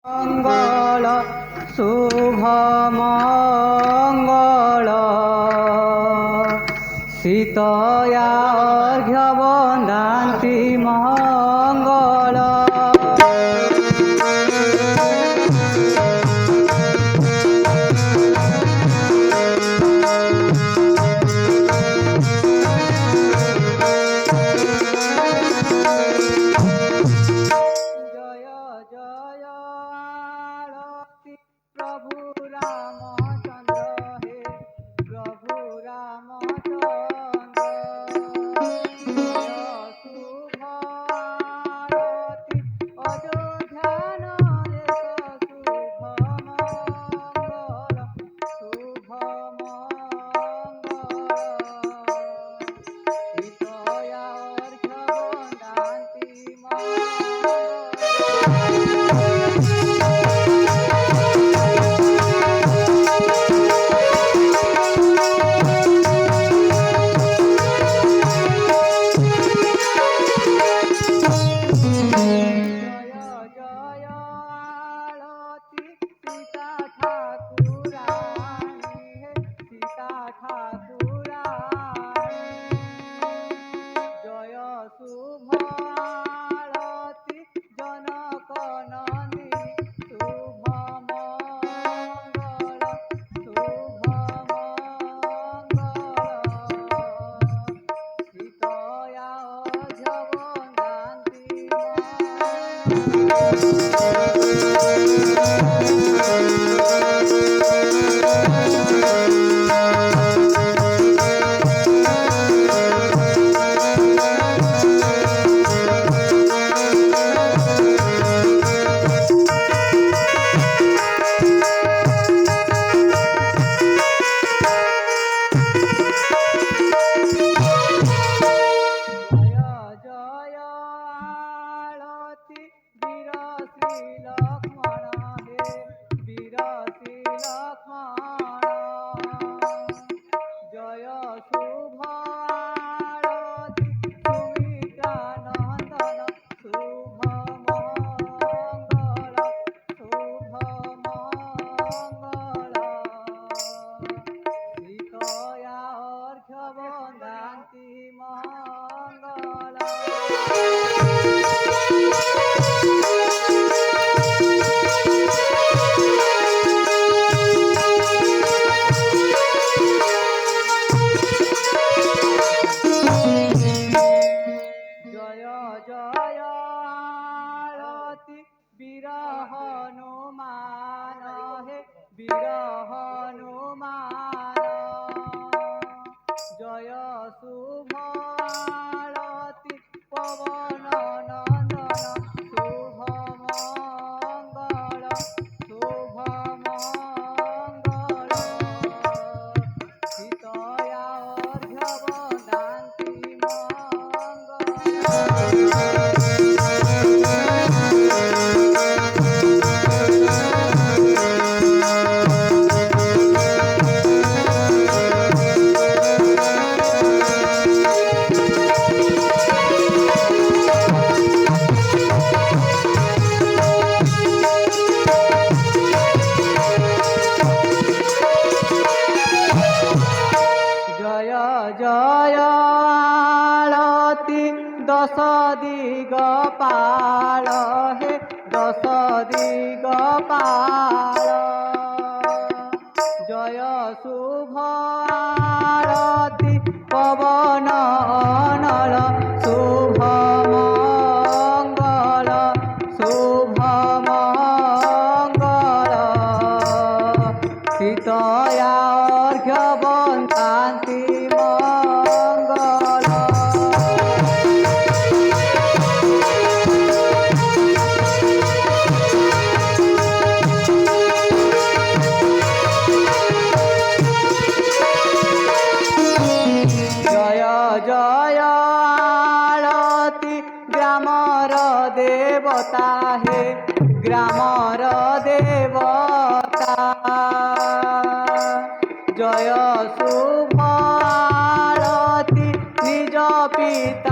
मंगल शुभ मंगल सीतया अर्घ्य वंदन्ति मंगल। जय जय आरती प्रभु रामचंद्र हे प्रभु रामचंद्र। जय शुभ आरती अयोध्या नरेश शुभ मंगल शुभ मंगल सीतया अर्घ्य वंदन्ति सीता ठाकुरानी हे सीता ठाकुरानी। जय शुभ आरती जनक नंदिनी शुभ मंगल शुभ मंगल सीतया अर्घ्य वंदन्ति जय आरती वीर श्री लक्ष्मण हे वीर श्री लक्ष्मण। जय शुभ आरती सुमित्रा नंदन शुभ मंगल शुभ मंगल सीतया अर्घ्य वंदन्ति मंगल। जय जय आरती वीर हनुमान हे वीर हनुमान। जय शुभ आरती पवन नंदन शुभ मंगल शुभ मंगल सीतया अर्घ्य वंदन्ति जय जय आरती दश दिगपाल हे दश दिगपाल। जय शुभ आरती पवन अनल शुभ मंगल शुभ मंगल सीतया अर्घ्य वंदन्ति मंगल। जय जय आरती ग्रामर देवता हे ग्रामर देवता। जय शुभ आरती निज पिता